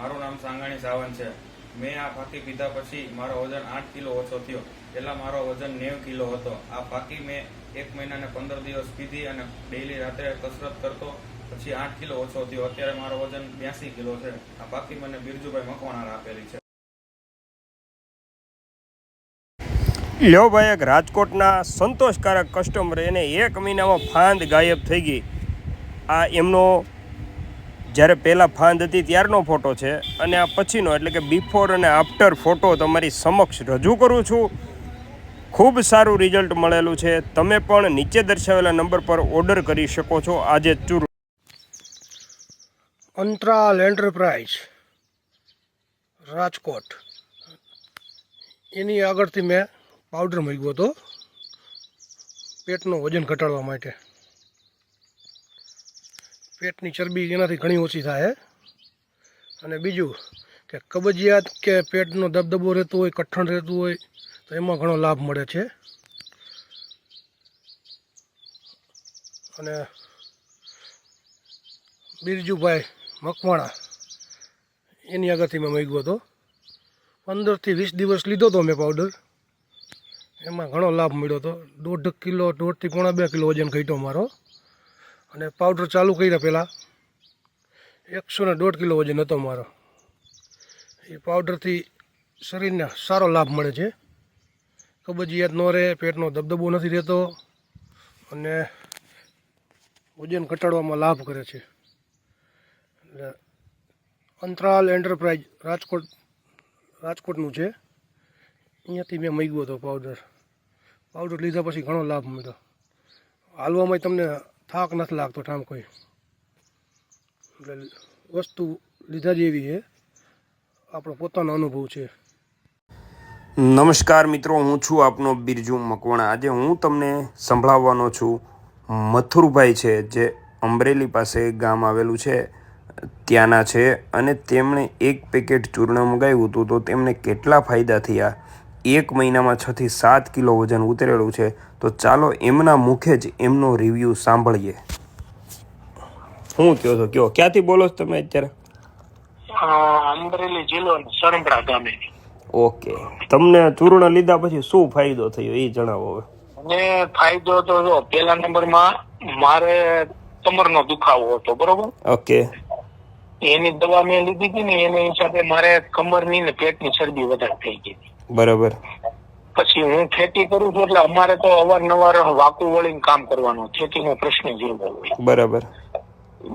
મારું નામ સાંગાણી સાવંત છે. મેં આ ફાકી પીધા પછી મારો વજન 8 કિલો ઓછો થયો. પહેલા મારો વજન 90 કિલો હતો. આ ફાકી મેં 1 મહિના ને 15 દિવસ પીધી અને ડેઈલી રાત્રે કસરત કરતો. પછી 8 કિલો ઓછો થયો. અત્યારે મારો વજન 82 કિલો છે. આ ફાકી મને બિરજુભાઈ મકવાણા આપેલી છે. લ્યો ભાઈ, એક રાજકોટના સંતોષકારક કસ્ટમર, એને 1 મહિનામાં ફાંદ ગાયબ થઈ ગઈ. આ એમનો જ્યારે પહેલાં ફાંદ હતી ત્યારનો ફોટો છે અને આ પછીનો એટલે કે બિફોર અને આફ્ટર ફોટો તમારી સમક્ષ રજૂ કરું છું. ખૂબ સારું રિઝલ્ટ મળેલું છે. તમે પણ નીચે દર્શાવેલા નંબર પર ઓર્ડર કરી શકો છો આજે ચૂર. અંતરાલ એન્ટરપ્રાઇઝ રાજકોટ, એની આગળથી મેં પાવડર મૂક્યો હતો પેટનું વજન ઘટાડવા માટે. પેટની ચરબી એનાથી ઘણી ઓછી થાય. અને બીજું કે કબજિયાત કે પેટનો દબદબો રહેતો હોય, કઠણ રહેતું હોય તો એમાં ઘણો લાભ મળે છે. અને બિરજુભાઈ મકવાણા એની આગળથી મેં મૂક્યો હતો. 15 થી 20 દિવસ લીધો હતો મેં પાવડર. એમાં ઘણો લાભ મળ્યો હતો. 1.5 કિલો 1.5 થી 1.5 કિલો વજન ઘટ્યો મારો. અને પાવડર ચાલુ કર્યા પહેલાં 101 કિલો વજન હતો મારો. એ પાવડરથી શરીરને સારો લાભ મળે છે. કબજિયાત ન રહે, પેટનો દબદબો નથી રહેતો અને વજન ઘટાડવામાં લાભ કરે છે. એટલે અંતરાલ એન્ટરપ્રાઇઝ રાજકોટનું છે. અહીંયાથી મેં મૂક્યો હતો પાવડર. પાવડર લીધા પછી ઘણો લાભ મળ્યો. હાલવામાં તમને થાક નથી લાગતો ઠામ કોઈ. એટલે વસ્તુ લીધા જેવી છે. આપણો પોતાનો અનુભવ છે. નમસ્કાર મિત્રો, હું છું આપનો બિરજુ મકવાણા. આજે હું તમને સંભળાવવાનો છું. મથુરભાઈ છે જે અમરેલી પાસે ગામ આવેલું છે ત્યાંના છે અને તેમણે 1 પેકેટ ચૂર્ણ મંગાવ્યું હતું તો તેમને કેટલા ફાયદા થયા. 1 મહિનામાં 6 થી 7 કિલો વજન ઉતરેલું છે. તો ચાલો એમના મુખે જ એમનો રિવ્યૂ સાંભળીએ. શું કહો છો? કયો, ક્યાંથી બોલો છો તમે અત્યારે? અમરેલી જિલ્લો સરંપડા ગામે. ઓકે, તમને ચૂર્ણ લીધા પછી શું ફાયદો થયો એ જણાવો હવે. મને ફાયદો તો જો પહેલા નંબરમાં મારે કમરનો દુખાવો હતો, બરોબર. ઓકે, એની દવા મેં લીધી હતી ને એના હિસાબે મારે કમરની ને પેટની ચરબી વધારે થઈ ગઈ. બરાબર. પછી હું ખેતી કરું છું એટલે અમારે તો અવારનવાર વાકું વળીને કામ કરવાનું. ખેતીનો પ્રશ્ન જેવો હોય. બરાબર.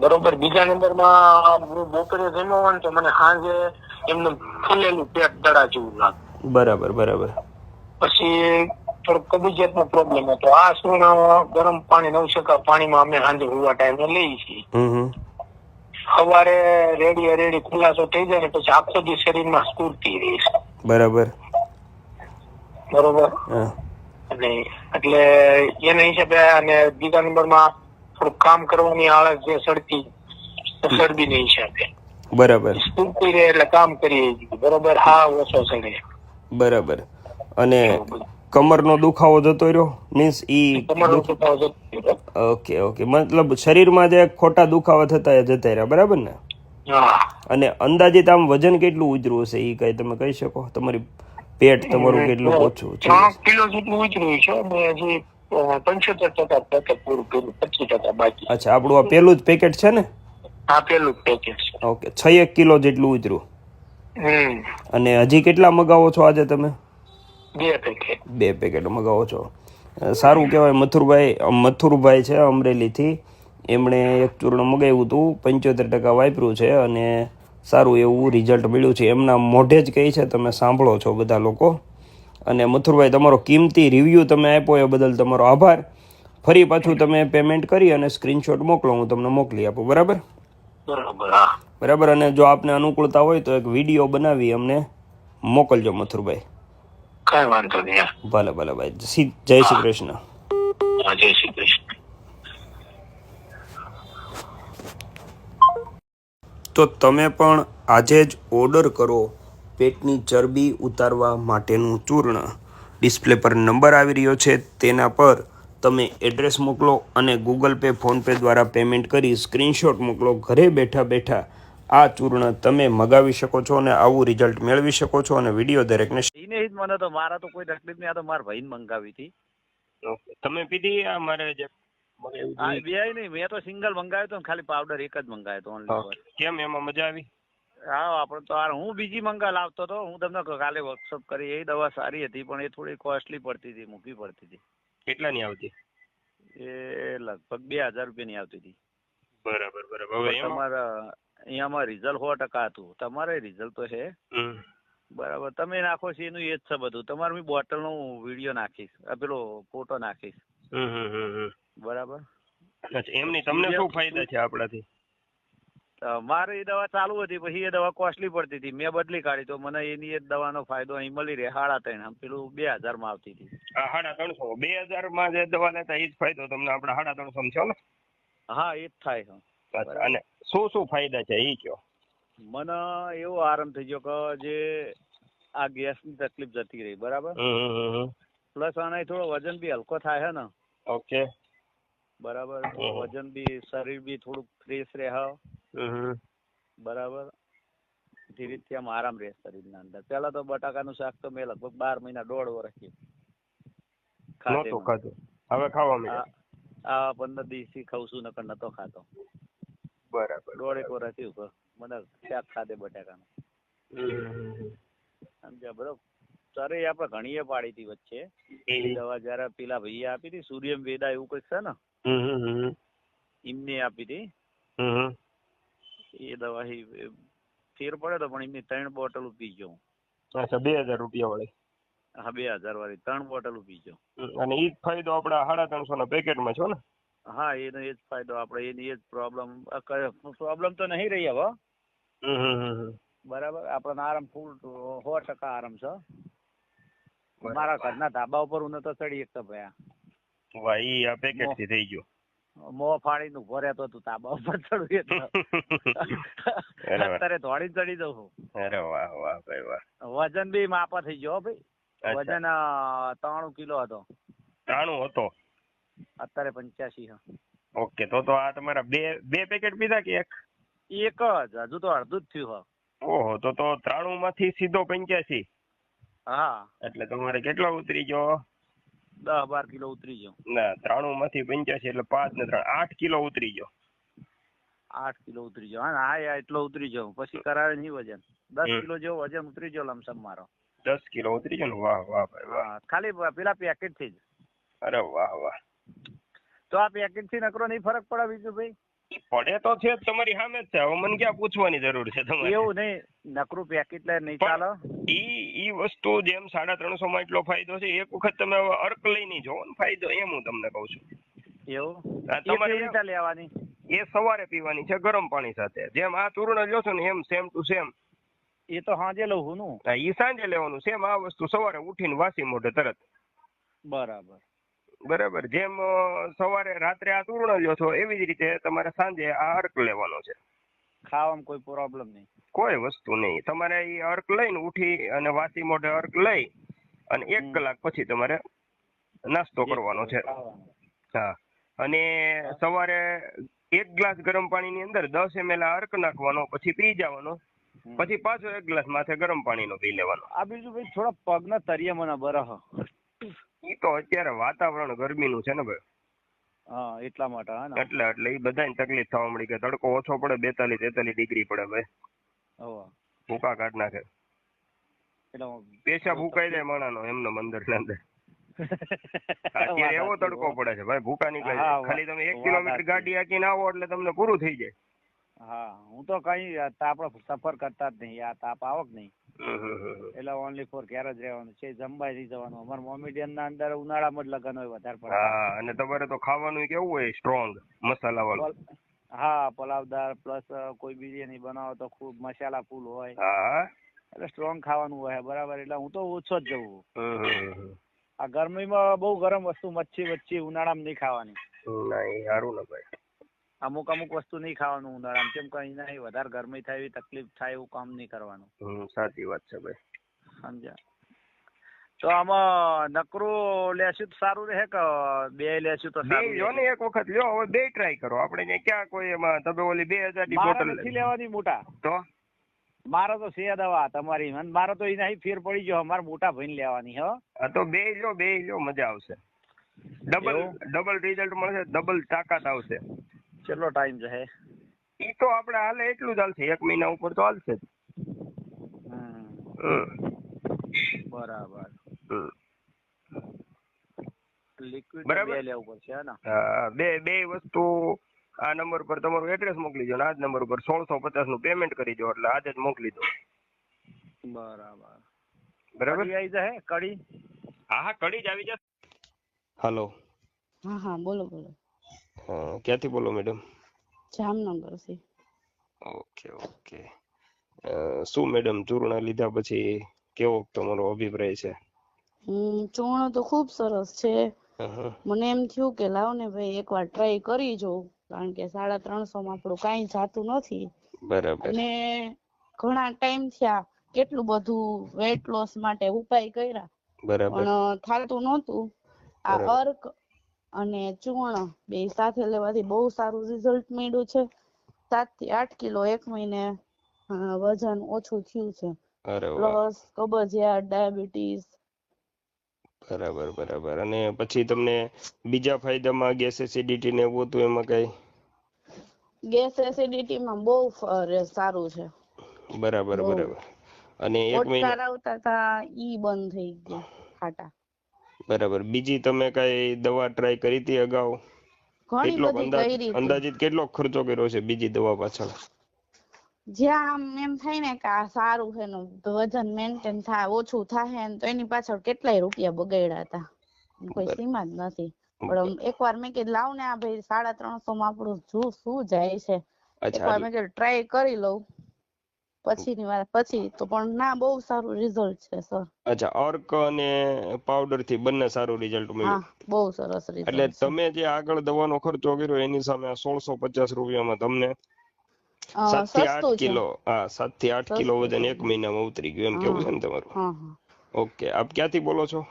બરોબર. બીજા નંબરમાં હું બપોરે જમ્યો હોય ને તો મને સાંજે એમને ફૂલેલું પેટ દડા જેવું લાગે. બરાબર. બરાબર. પછી થોડોક કબજિયાતનો પ્રોબ્લેમ હતો. આ ચૂર્ણ ગરમ પાણી 9 પાણીમાં અમે સાંજે હુવા ટાઈમે લઈએ છીએ. સવારે રેડી ખુલાસો થઈ જાય ને પછી આખો દી શરીરમાં સ્ફૂર્તિ રહે છે. બરાબર. બરોબર. અને એટલે એના હિસાબે અને બીજા નંબરમાં થોડું કામ કરવાની આળસ જે સડતી ચરબીના હિસાબે. બરાબર. સ્ફૂર્તિ રહે એટલે કામ કરીએ. બરોબર. હા, ઓછો ચડે. બરાબર. અને કમરનો દુખાવો જતો રહ્યો? મીન્સ કમરનો દુખાવો જતો રહ્યો. ઓકે. મતલબ શરીરમાં જે ખોટા દુખાવા થતા જતા રહ્યા, બરાબર ને? હા. અને અંદાજિત આમ વજન કેટલું ઉતર્યું હશે એ કઈ તમે કહી શકો? તમારી પેટ તમારું કેટલું ઓછું છે? 3 કિલો જેટલું ઉતર્યું છે. મેં હજી 75% પેકેટ પૂરું કર્યું, 25% બાકી. અચ્છા, આપણું આ પહેલું જ પેકેટ છે ને? હા, પહેલું જ પેકેટ છે. ઓકે, 6 કિલો જેટલું ઉતર્યું. અને હજી કેટલા મગાવો છો આજે તમે? 2 પેકેટ મગાવો છો. સારું કહેવાય. મથુરભાઈ છે અમરેલીથી. એમણે એક ચૂર્ણ મગાવ્યું હતું, 75% વાપર્યું છે અને સારું એવું રિઝલ્ટ મળ્યું છે. એમના મોઢે જ કહે છે, તમે સાંભળો છો બધા લોકો. અને મથુરભાઈ, તમારો કિંમતી રિવ્યૂ તમે આપ્યો એ બદલ તમારો આભાર. ફરી પાછું તમે પેમેન્ટ કરી અને સ્ક્રીનશોટ મોકલો, હું તમને મોકલી આપું. બરાબર. બરાબર. અને જો આપને અનુકૂળતા હોય તો એક વિડીયો બનાવી અમને મોકલજો મથુરભાઈ. કઈ વાંધો નહીં. ભલે ભાઈ. જય શ્રી કૃષ્ણ. જય શ્રી કૃષ્ણ. તો તમે પણ આજે જ ઓર્ડર કરો પેટની ચરબી ઉતારવા માટેનું ચૂર્ણ. ડિસ્પ્લે પર નંબર આવી રહ્યો છે, તેના પર તમે એડ્રેસ મોકલો અને ગૂગલ પે, ફોનપે દ્વારા પેમેન્ટ કરી સ્ક્રીનશોટ મોકલો. ઘરે બેઠા આ ચૂર્ણ તમે મગાવી શકો છો અને આવું રિઝલ્ટ મેળવી શકો છો અને વિડીયો દરેકને એને જ મને તો મારા તો કોઈ તકલીફ નહીં. આ તો મારા ભાઈને મંગાવી હતી. તમે પીધી આ મારે જે હા બે નહીં, મેં તો સિંગલ મંગાવ્યો હતો ને ખાલી પાવડર એક જ મંગાવ્યો હતો ઓનલી. કેમ એમાં મજા આવી? હા આપણે તો હું બીજી લાવતો હતો. હું તમને કાલે વર્કશોપ કરી, એ દવા સારી હતી પણ એ થોડી કોસ્ટલી પડતી હતી, મોંઘી પડતી હતી. કેટલાની આવતી? એ લગભગ 2000 રૂપિયાની આવતી હતી. બરાબર બરાબર. હવે તમારા અહીંયામાં રિઝલ્ટ 100% હતું. તમારે રિઝલ્ટ તો છે બરાબર. તમે નાખો છો એનું એ જ છે બધું. તમારે હું બોટલનો વિડીયો નાખીશ, પેલો ફોટો નાખીશ. બરાબર. એમની તમને શું ફાયદા છે આપણાથી? મારે એ દવા ચાલુ હતી, પછી એ દવા કોસ્ટલી પડતી હતી, મેં બદલી કાઢી તો મને એની એ દવાનો ફાયદો અહીં મળી રહે 3.5. પેલું 2000 માં આવતી હતી. 350 2000 માં જે દવા લેતા એ જ ફાયદો તમને આપડા 350 છે ને? હા એ જ થાય છે. અને શું શું ફાયદા છે એ કયો? મને એવો આરામ થઈ ગયો કે જે આ ગેસની તકલીફ જતી રહી. બરાબર. પ્લસ આના થોડો વજન બી હલકો થાય છે ને. ઓકે. બરાબર. વજન બી, શરીર બી થોડુંક ફ્રેશ રહે. બરાબર. ધીરે થી આમ આરામ રહે શરીરના અંદર. પેલા તો બટાકાનું શાક તો મેં લગભગ 12 મહિના 1.5 વર્ષથી ખાધું. હવે ખાવા મળ્યા? આ 15 દિવસથી ખાઉં છું, નકર નતો ખાતો. બરાબર. 1.5 વર્ષ થયું મને શાક ખાધે બટાકાનું. સમજ્યા? બરોબર. સર એ આપણે ઘણીએ પાડી હતી વચ્ચે એ દવા, જયારે પેલા ભાઈએ આપી હતી સૂર્યમ વેદા એવું કઈક છે ને, એમને આપી હતી એ દવા. ફેર પડે તો પણ એમની 3 બોટલ પી ગયો. અચ્છા, 2000 રૂપિયા વાળી? હા 2000 વાળી 3 બોટલ પી ગયો. અને ઈ જ ફાયદો આપડા 350 ના પેકેટમાં છો ને? હા એનો એ જ ફાયદો. આપણે એની એ જ પ્રોબ્લેમ તો નહીં રહી હવે. બરાબર. આપણને આરામ ફૂલ 100% આરામ છે. મારા ઘરના ધાબા ઉપર હું નતો ચડી એકતો ભયા. વાહ, ઈ આ પેકેટ થી થઈ ગયો. મોં ફાડીને ઉભો રહેતો તું ધાબા ઉપર ચડું એટલે. અત્યારે દોડી ચડી જઉં છું. અરે વાહ વાહ ભાઈ વાહ. વજન બી માપા થઈ ગયો ભાઈ. વજન 93 કિલો હતો. 93 હતો? અત્યારે 85. ઓકે. તો આ તમારા બે પેકેટ પીધા કે એક? એક જ. હજુ તો અડધું જ થયું. ઓહો, તો 93 માંથી સીધો 85? હા. એટલે તમારે કેટલો ઉતરી ગયો? 10-12 કિલો ઉતરી ગયો. ના, 93 માંથી 85 એટલે 5 ને 3 8 કિલો ઉતરી ગયો. 8 કિલો ઉતરી ગયો. હા એટલો ઉતરી ગયો. પછી કરાવે નહીં વજન. 10 કિલો જેવો વજન ઉતરી ગયો લમસમ મારો. 10 કિલો ઉતરી ગયો ને? વાહ વાહ ભાઈ વાહ. ખાલી પેલા પેકેટ થી જ. અરે વાહ વાહ. તો આ પેકેટ થી નકરો નહીં ફરક પડે બીજું ભાઈ? પડે તો છે જ, તમારી સામે જ છે. હવે મને ક્યાં પૂછવાની જરૂર છે તમારે? એવું નહીં, નકરું પેકેટ લે નહીં ચાલે. ઈ વસ્તુ જેમ 350 માં એટલો ફાયદો છે, એક વખત તમે અર્ક લઈને જોવો ને ફાયદો, એમ હું તમને કહું છું. એવું? તમારે કેવી રીતે લેવાની? એ સવારે પીવાની છે ગરમ પાણી સાથે. જેમ આ ચૂર્ણ લ્યો છો ને એમ સેમ ટુ સેમ. એ તો સાંજે લઉં છું નું. એ સાંજે લેવાનું. સેમ આ વસ્તુ સવારે ઉઠીને વાસી મોઢે તરત. બરાબર. બરાબર. જેમ સવારે રાત્રે આ ચૂર્ણ લ્યો છો એવી જ રીતે તમારે સાંજે આ અર્ક લેવાનો છે. ખાવામાં કોઈ પ્રોબ્લેમ નહીં? કોઈ વસ્તુ નહીં. તમારે એ અર્ક લઈને ઉઠી અને વાસી મોઢે અર્ક લઈ અને 1 કલાક પછી તમારે નાસ્તો કરવાનો છે. હા. અને સવારે 1 ગ્લાસ ગરમ પાણીની અંદર 10 ml અર્ક નાખવાનો, પછી પી જવાનો. પછી પાછો 1 ગ્લાસ માથે ગરમ પાણીનો પી લેવાનો. આ બીજું ભાઈ થોડા પગના તરિયા મને બરહ. ઈ તો અત્યારે વાતાવરણ ગરમીનું છે ને ભાઈ. હા એટલા માટે. હા ને એટલે ઈ બધાને તકલીફ થવા મળી કે તડકો ઓછો પડે, 42-43 ડિગ્રી પડે ભાઈ. ભૂકા કાઢ નાખે. પેશાબ ભૂકાઈ જાય માણાનો એમનો અંદર ને અંદર. અત્યારે એવો તડકો પડે છે ભાઈ, ભૂકા નીકળે છે. ખાલી તમે 1 કિલોમીટર ગાડી હાંકીને આવો એટલે તમને પૂરું થઈ જાય. હા હું તો કઈ આપણે સફર કરતા જ નહીં. આ તાપ આવક નહીં એટલે ઓનલી ફોર ઘેર જ રહેવાનું છે. જમવા નહીં જવાનું. અમારા મોમેડિયન ના અંદર ઉનાળામાં જ લગન હોય વધારે પડે. હા. અને તમારે તો ખાવાનું કેવું હોય? સ્ટ્રોંગ મસાલા વાળું? હા પલાવદાર પ્લસ કોઈ બિરયાની બનાવો તો ખૂબ મસાલા ફૂલ હોય. હા. એટલે સ્ટ્રોંગ ખાવાનું હોય. બરાબર. એટલે હું તો ઓછો જ જવું. આ ગરમીમાં બહુ ગરમ વસ્તુ મચ્છી ઉનાળામાં નહીં ખાવાની. નહીં સારું ને ભાઈ. અમુક વસ્તુ નહીં ખાવાનું ઉનાળામાં. કેમ કે નહીં વધારે ગરમી થાય એવી તકલીફ થાય એવું કામ નહીં કરવાનું. સાચી વાત છે ભાઈ. સમજ્યા? તો આમાં નકરું લેશું તો સારું રહે કે બે લેશું તો બે સારું લ્યો રહે? ને એક વખત લ્યો, હવે બે ટ્રાય કરો. આપણે ત્યાં ક્યાં કોઈ એમાં તમે ઓલી 2000 ની મારે બોટલ નથી લેવાની મોટા, તો મારે તો છે દવા તમારી, અને મારે તો એના ફેર પડી ગયો, અમારે મોટા ભાઈને લેવાની હો. હા તો બે લ્યો મજા આવશે. ડબલ રિઝલ્ટ મળશે, ડબલ તાકાત આવશે. કેટલો ટાઈમ છે? ઈ તો આપણે હાલે એટલું જ હાલશે, 1 મહિના ઉપર તો હાલશે જ. બરાબર. હમ. લિક્વિડ બરાબર. બે લેવું પડશે ને? હા, બે વસ્તુ આ નંબર પર તમારું એડ્રેસ મોકલી દો, આ જ નંબર પર 1650 નું પેમેન્ટ કરી દો, એટલે આજે જ મોકલી દો. બરાબર. બરાબર. કડી આવી જશે? કડી? હા કડી જ આવી જશે. હાલો. હા બોલો બોલો. ક્યાંથી બોલો મેડમ? જામનગર થી. ઓકે. શું મેડમ ચૂર્ણ લીધા પછી કેવો તમારો અભિપ્રાય છે? ચૂર્ણ તો ખૂબ સરસ છે. મને એમ થયું કે લાવ ને ભાઈ એકવાર ટ્રાય કરી જોઉં, કારણ કે 350 માં આપણું કાંઈ જાતું નથી. બરાબર. અને ઘણા ટાઈમ થયા કેટલું બધું વેટ લોસ માટે ઉપાય કર્યા, બરાબર. પણ થાતું નહોતું. આ અર્ક અને ચૂર્ણ બે સાથે લેવાથી બહુ સારું રિઝલ્ટ મળ્યું છે. 7 થી 8 કિલો 1 મહિને વજન ઓછું થયું છે. અરે વાહ. પ્લસ કબજિયાત, ડાયાબિટીસ. બરાબર. અને પછી તમને બીજા ફાયદામાં ગેસ એસિડિટી ને એવું હતું, એમાં કઈ? ગેસ એસિડિટી માં બહુ સારું છે. બરાબર. અને 1 મહિના ઓટકાર આવતા હતા ઈ બંધ થઈ ગયા, ખાટા. બરાબર. બીજી તમે કઈ દવા ટ્રાય કરી હતી અગાઉ? ઘણી બધી કરી હતી. અંદાજિત કેટલો ખર્ચો કર્યો છે બીજી દવા પાછળ? જ્યાં આમ એમ થાય ને કે આ સારું છે ને વજન મેન્ટેન થાય, ઓછું થાય ને, તો એની પાછળ કેટલાય રૂપિયા બગાડ્યા હતા, કોઈ સીમા જ નથી. પણ એકવાર મેં કીધું લાવ ને આ ભાઈ 350 માં આપણું શું જાય છે, એકવાર મેં કીધું ટ્રાય કરી લઉં. પછી તો પણ ના, બહુ સારું રિઝલ્ટ છે સર. અચ્છા, અર્ક અને પાવડર થી બંને સારું રિઝલ્ટ મળ્યું? હા, બહુ સરસ રિઝલ્ટ. એટલે તમે જે આગળ દવાનો ખર્ચો કર્યો એની સામે 1650 રૂપિયામાં તમને 7 થી 8 કિલો 7 થી 8 કિલો વજન 1 મહિનામાં ઉતરી ગયું, એમ કેવું છે ને તમારું? ઓકે. આપ ક્યાંથી બોલો છો?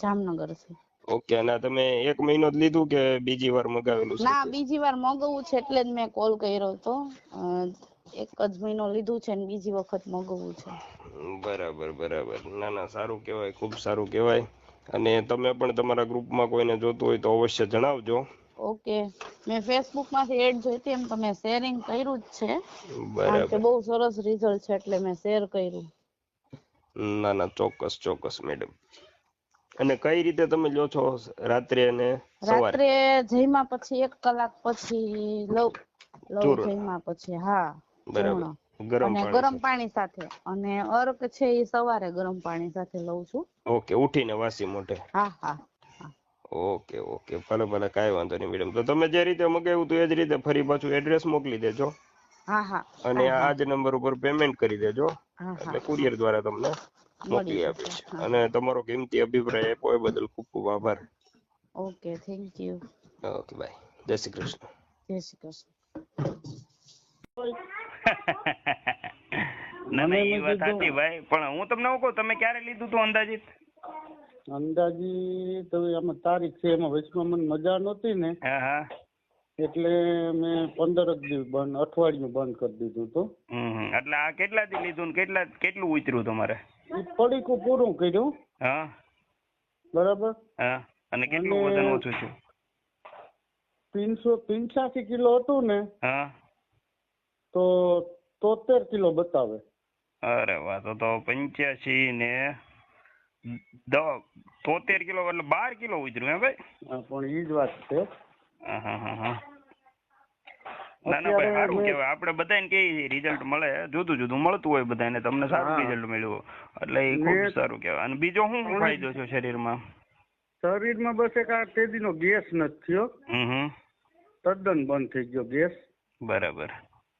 જામનગર થી. ઓકે. અને તમે 1 મહિનો જ લીધું કે બીજી વાર મગાવેલું છે? ના, બીજી વાર મગાવવું છે એટલે જ મેં કોલ કર્યો હતો. 1 જ મહિનો લીધું છે ને બીજી વખત મગાવવું છે. બરાબર. ના, સારું કહેવાય, ખૂબ સારું કહેવાય. અને તમે પણ તમારા ગ્રુપમાં કોઈને જોતું હોય તો અવશ્ય જણાવજો. ઓકે. મેં ફેસબુક માંથી એડ જોઈ હતી, એમ તમે શેરિંગ કર્યું જ છે, કારણ કે બરાબર. બહુ સરસ રિઝલ્ટ છે એટલે મેં શેર કર્યું. ના, ચોક્કસ મેડમ. અને કઈ રીતે તમે લ્યો છો, રાત્રે અને સવારે? રાત્રે જમ્યા પછી 1 કલાક પછી લવ જમ્યા પછી. હા, બરાબર. અને ગરમ પાણી સાથે. અને અર્ક છે એ સવારે ગરમ પાણી સાથે લઉં છું. ઓકે. ઉઠીને વાસી મોઢે? હા. ઓકે. ભલે, કાંઈ વાંધો નહીં મેડમ. તો તમે જે રીતે મગાવ્યું હતું એ જ રીતે ફરી પાછું એડ્રેસ મોકલી દેજો. હા. અને આ જ નંબર ઉપર પેમેન્ટ કરી દેજો, હા. એટલે કુરિયર દ્વારા તમને મોકલી આપીશ. અને તમારો કિંમતી અભિપ્રાય આપ્યો એ બદલ ખૂબ ખૂબ આભાર. Okay, thank you. Okay, bye. જય શ્રી કૃષ્ણ. જય શ્રી કૃષ્ણ. ના, એ વાત સાચી ભાઈ, પણ હું તમને શું કહું, તમે ક્યારે લીધું હતું અંદાજિત? અંદાજી તો આમાં તારીખ છે, એમાં વચમાં મને મજા નહોતી ને, એટલે મેં 15 દિવસ બંધ, અઠવાડિયું બંધ કરી દીધું હતું. એટલે આ કેટલા દી લીધું ને કેટલું ઉતર્યું તમારે? પડીકું પૂરું કર્યું. હા, બરાબર. અને કેટલું વજન ઓછું થયું? 385 કિલો હતું ને, તો 73 કિલો બતાવે. અરે વાહ, તો 85 ને 73 કિલો, એટલે 12 કિલો ઉતર્યું હે ભાઈ? હા, પણ ઈ જ વાત છે. ના ભાઈ, સારું કહેવાય. આપણે બધાને કે રિઝલ્ટ મળે, જુદું મળતું હોય બધાને, તમને સારું રિઝલ્ટ મળ્યું એટલે એ ખૂબ સારું કહેવાય. અને બીજો શું ફાયદો છે શરીરમાં? શરીરમાં બસ એક આ તેદીનો ગેસ નથી થયો, તદ્દન બંધ થઈ ગયો ગેસ. બરાબર.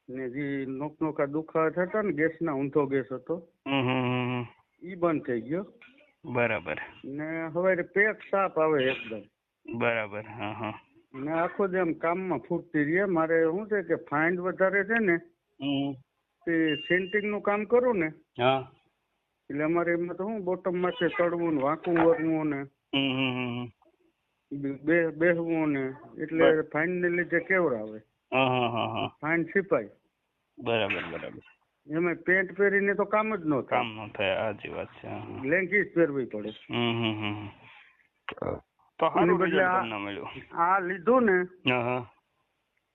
ને જે નોકા દુખાવા થતા ને, ગેસના ઊંધો ગેસ હતો, ઈ બંધ થઈ ગયો. બરાબર. ને હવે પેટ સાફ આવે એકદમ. બરાબર. ને આખો જેમ કામમાં ફૂટતી રહે. મારે શું છે કે ફાઇન્ડ વધારે છે ને, તે સેન્ટિંગ નું કામ કરું ને, એટલે અમારે એમાં તો શું બોટમ માંથી ચડવું ને વાંકું વરવું ને બેહવું ને એટલે ફાઇન ને લીધે કેવડાવે. ફાઇન સિપાઈ. બરાબર. એમાં પેન્ટ પહેરીને તો કામ જ ન કામ ન થાય. સાચી વાત છે. લેંગીસ પહેરવી પડે. તો સારું રિઝલ્ટ તમને મળ્યું. આ લીધું ને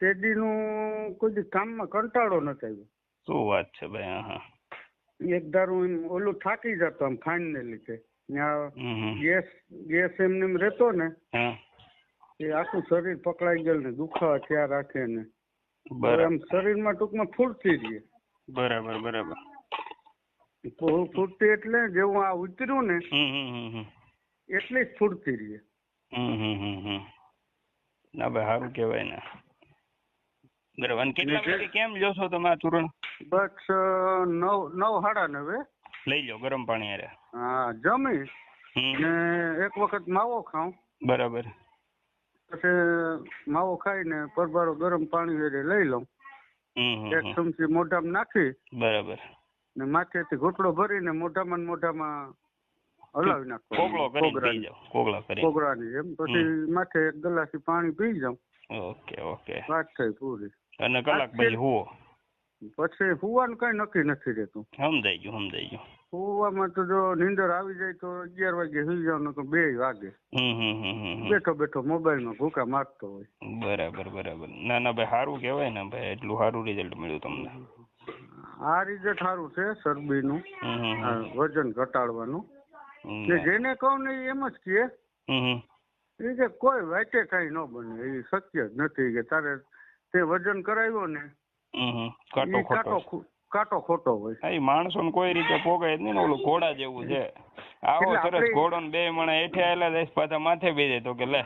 તેદી નું કોઈ કામમાં કંટાળો નથી આવ્યો. શું વાત છે ભાઈ. એક ધારું ઓલું થાકી જતો આમ ફાઇન ને લીધે. ગેસ એમને એમ રહેતો ને એ આખું શરીર પકડાઈ ગયેલું ને દુખાવા ત્યાં રાખે ને આમ શરીરમાં ટૂંકમાં ફૂરતી રહીએ. બરાબર. ફૂરતી એટલે જેવું આ ઉતર્યું ને એટલી જ ફૂરતી રહીએ. ના ભાઈ સારું કેવાય ને. બરાબર. અને કેટલા વાગે કેમ લ્યો છો તમે આ ચૂરણ? બસ 9:30 લઈ લો ગરમ પાણી હારે. હા, જમી ને એક વખત માવો ખાઉં. બરાબર. પછી માવો ખાઈને પરબારો ગરમ પાણી હારે લઈ લઉં. એક ચમચી મોઢામાં નાખી. બરાબર. ને માથેથી ઘૂંટડો ભરીને મોઢામાં હલાવી નાખો. કોગળાની એમ. પછી માથે એક ગ્લાસ પાણી પી જાઉં. ઓકે. વાત થઈ પૂરી. અને કલાક પછી હુવો. પછી હુવાનું કઈ નક્કી નથી રહેતું. સમજાઈ ગયું. હુવામાં તો જો નીંદર આવી જાય તો 11 વાગે સુઈ જાવ ને તો 2 વાગે. બેઠો મોબાઈલમાં ભૂકા મારતો હોય. બરાબર. ના ભાઈ સારું કેવાય ને ભાઈ. એટલું સારું રિઝલ્ટ મળ્યું તમને. આ રિઝલ્ટ સારું છે શરબીનું, વજન ઘટાડવાનું. જેને કહું ને એમ જ કે કોઈ વાતે કઈ ન બને. એ શક્ય જ નથી કે તારે તે વજન કરાવ્યો ને કાંટો ખોટો હોય. માણસો ને કોઈ રીતે પોગાય જ નહીં ને. ઓલું ઘોડા જેવું છે. આવો સરસ ઘોડો ને 2 મણા હેઠે આવેલા જાય પાછા માથે બેસે તો કે લે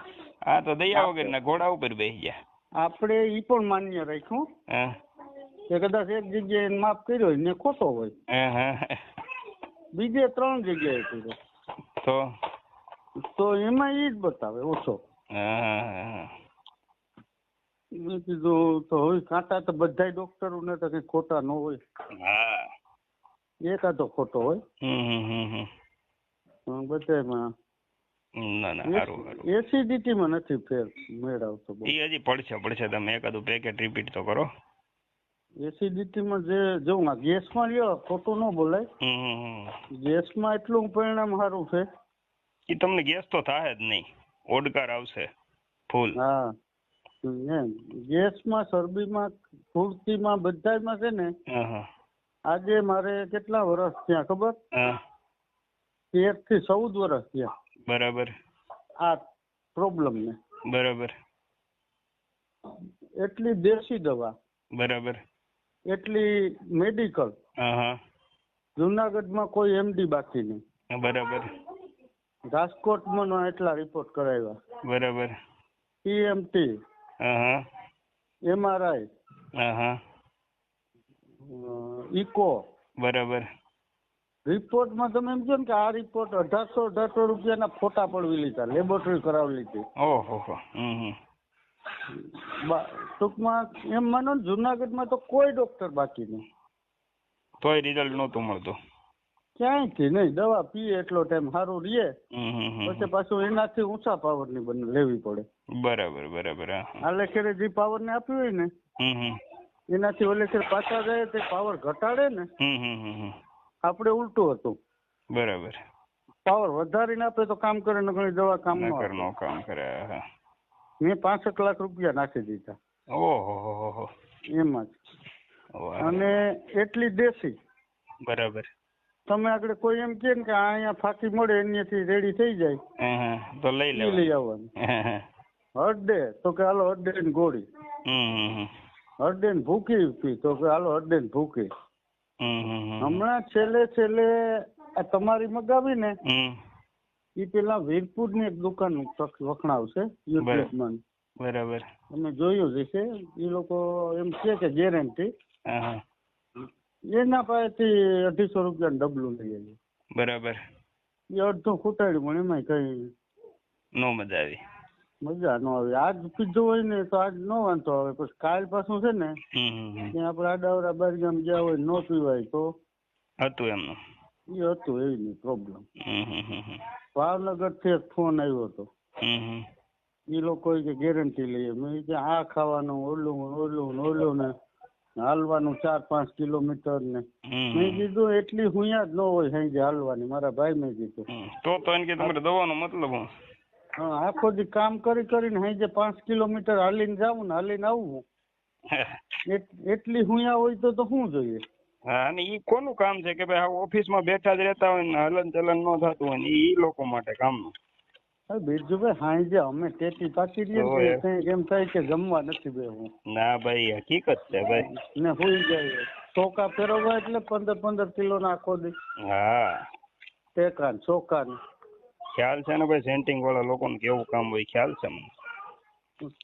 આ તો દયા વગર ના ઘોડા ઉપર બેસી ગયા. આપણે ઈ પણ માન્ય રાખ્યું કે કદાચ એક જગ્યાએ માફ કર્યો હોય ને ખોટો હોય, બીજે 3 જગ્યાએ કર્યો તો એમાં ઈ જ બતાવે ઓછો. મેં કીધું તો હવે કાંટા તો બધા ડોક્ટરો ને તો કઈ ખોટા ન હોય. એકાદો ખોટો હોય બધામાં. એસિડિટીમાં નથી ફેર મેળવતો. એ હજી પડશે. તમે એકાદું પેકેટ રિપીટ તો કરો. એસિડિટીમાં જો ગેસમાં લ્યો ખોટું ન બોલાય. ગેસમાં એટલું પરિણામ સારું છે કે તમને ગેસ તો થાય જ નહીં. ઓડકાર આવશે ફૂલ. હા, ગેસમાં, શરબીમાં, ફૂર્તીમાં બધામાં છે ને. આજે મારે કેટલા વર્ષ થયા ખબર? 13 થી 14 વર્ષ થયા. બરાબર. આ પ્રોબ્લેમ ને. બરાબર. એટલી દેશી દવા. બરાબર. એટલી મેડિકલ. જુનાગઢમાં કોઈ MD બાકી નહીં. બરાબર. રાજકોટમાં એટલા રિપોર્ટ કરાવ્યા. બરાબર. EMT, MRI, echo. બરાબર. રિપોર્ટમાં તમે એમ કહો ને કે આ રિપોર્ટ 1800 રૂપિયાના ફોટા પડવી લીધા, લેબોરેટરી કરાવી લીધી. ઓહો. ટૂંકમાં એમ માનો ને જુનાગઢમાં તો કોઈ ડોક્ટર બાકી નહીં. તોય રિઝલ્ટ નહોતું મળતું ક્યાંયથી નહીં. દવા પીએ એટલો ટાઈમ સારું રહીએ, પછી પાછું એનાથી ઊંચા પાવર ની લેવી પડે. બરાબર. આ લેખેરે જે પાવર ને આપ્યું હોય ને એનાથી ઓલે પાછા જાય તે પાવર ઘટાડે ને. આપણે ઉલટું હતું. બરાબર. પાવર વધારીને આપે તો કામ કરે ને ઘણી દવા કામ કરે. મેં 65 લાખ રૂપિયા નાખી દીધા. ઓહો. એમાં જ. અને એટલી દેશી. બરાબર. તમે આગળ કોઈ એમ કે અહીંયા ફાંકી મળે એનાથી રેડી થઈ જાય તો લઈ આવવાનું. હરડે તો કે હાલો હરડે ની ગોળી. હરડે ને ભૂકી પી તો કે હાલો હરડે ને ભૂકી. હમણાં છેલ્લે તમારી મગાવી ને એ પેલા વીરપુર ની એક દુકાન વખણાવશે યુટ્યુબમાં. બરાબર. તમે જોયું જ છે. એ લોકો એમ કે ગેરંટી. એના પાસેથી 250 રૂપિયાનું ડબલું લઈ આવ્યું. બરાબર. એ અડધું ખૂટાડ્યું પણ એમાં કઈ નો મજા ન આવી. આજ પીધું હોય ને તો આજ નો વાંધો આવે. પછી કાલ પાછું છે ને ત્યાં આપડે આડાવડા બારગામ ગયા હોય નો પીવાય તો હતું એમનું. એ હતું એવી પ્રોબ્લેમ. હમ હમ હમ હમ. ભાવનગર થી એક ફોન આવ્યો હતો. હમ હમ. એ લોકો કે ગેરંટી લઈએ. મેં કીધું આ ખાવાનું ઓલું ને હાલવાનું 4-5 કિલોમીટર ને. મેં કીધું એટલી હુંયા જ ન હોય સાંજે હાલવાની. મારા ભાઈ મેં કીધું તો એને કે તમારે દવાનો મતલબ હું? હા, આખો દી કામ કરીને સાંજે 5 કિલોમીટર હાલીને જાવું ને હાલીને આવવું, એટલી હુંયા હોય તો શું જોઈએ? હા, અને ઈ કોનું કામ છે કે ભાઈ ઓફિસમાં બેઠા જ રહેતા હોય ને હલન ચલન ન થતું હોય ને ઈ લોકો માટે કામનું. બીજું ભાઈ સાંજે અમે ટેટી પાકી રહીએ ને એમ થાય કે જમવા નથી બેહવું. ના ભાઈ હકીકત છે ભાઈ. ને હુઈ જાય ચોખા ફેરવવા એટલે 15 કિલો ના આખો દી. હા, ટેકા ને ચોખા ને ખ્યાલ છે ને ભાઈ, સેન્ટિંગ વાળા લોકોને કેવું કામ હોય ખ્યાલ છે મને.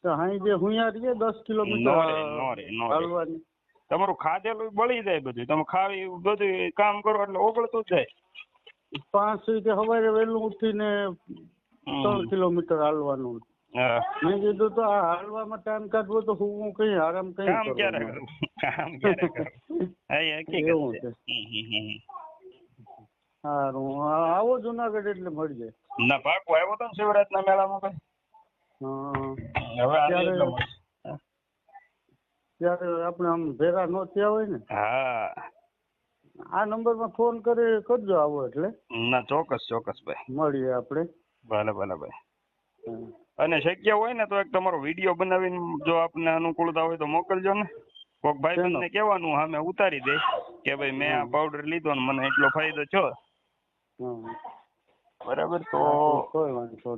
સાંજે હુંયા રહીએ 10 કિલોમીટર હાલવાની. તમારું ખાધેલું બળી જાય બધું, તમે ખાવી બધું કામ કરો એટલે ઓગળતું જ જાય. 5 વાગે સવારે વહેલું ઉઠીને 3 કિલોમીટર હાલવાનું. મેં કીધું તો આ હાલવામાં ટાઈમ કાઢવો તો હું કઈ આરામ કઈ કામ ક્યારે કરું, કામ ક્યારે કરું. એવું છે. સારું, આવો જુનાગઢ એટલે મળી જાય. ના પાકું આવ્યો તો ને શિવરાજના મેળામાં ભાઈ. હવે ત્યારે આપણે આમ ભેગા ન થયા હોય ને. હા, આ નંબરમાં ફોન કરી કરજો આવો એટલે. ના ચોક્કસ ભાઈ, મળીએ આપણે. ભલે ભાઈ. અને શક્ય હોય ને તો એક તમારો વિડીયો બનાવીને જો આપને અનુકૂળતા હોય તો મોકલજો ને. કોક ભાઈ બંને કહેવાનું સામે ઉતારી દે કે ભાઈ મેં આ પાવડર લીધો ને મને એટલો ફાયદો થયો. બરાબર, તો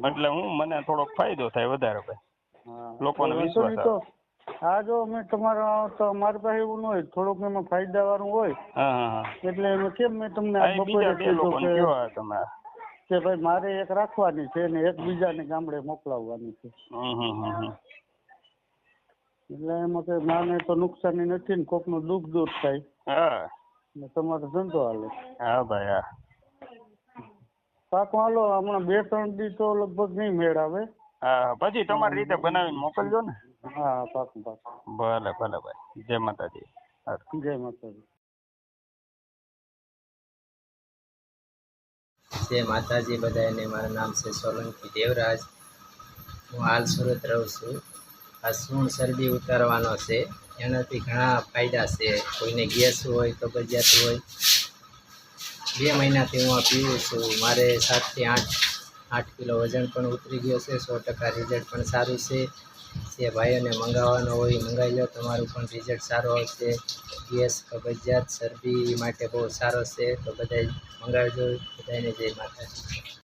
એટલે મને થોડોક ફાયદો થાય વધારે ભાઈ, લોકોને વિશ્વાસ આવે. હા, જો મેં તમારા તો મારી પાસે એવું ન હોય, થોડુંક એમાં ફાયદા વાળું હોય. એટલે કેમ મેં તમને બપોરે કીધું કે ભાઈ મારે એક રાખવાની છે ને એક બીજાને ગામડે મોકલાવવાની છે. એટલે એમાં કઈ માને તો નુકસાની નથી ને કોક નું દુઃખ દૂર થાય. તમારો ધંધો હાલે. હા ભાઈ, હા. પાકું હાલો, હમણાં 2-3 દી તો લગભગ નહીં મેળ આવે. હા, પછી તમારી રીતે બનાવીને મોકલજો ને. હા, પાકું. ભલે ભાઈ, જય માતાજી. જય માતાજી. જય માતાજી બધાને. મારું નામ છે સોલંકી દેવરાજ. હું હાલ સુરત રહું છું. આ સૂંઢ શરદી ઉતારવાનો છે, એનાથી ઘણા ફાયદા છે. કોઈને ગેસ હોય, કબજિયાત હોય, 2 મહિનાથી હું આ પીવું છું. મારે 7 થી 8 કિલો વજન પણ ઉતરી ગયો છે. 100% રિઝલ્ટ પણ સારું છે. જે ભાઈઓને મંગાવવાનો હોય મંગાવી લો, તમારું પણ રિઝલ્ટ સારું આવશે. ગેસ, કબજિયાત, શરદી માટે બહુ સારો છે, તો બધાય મંગાવજો. બધાને જય માતાજી.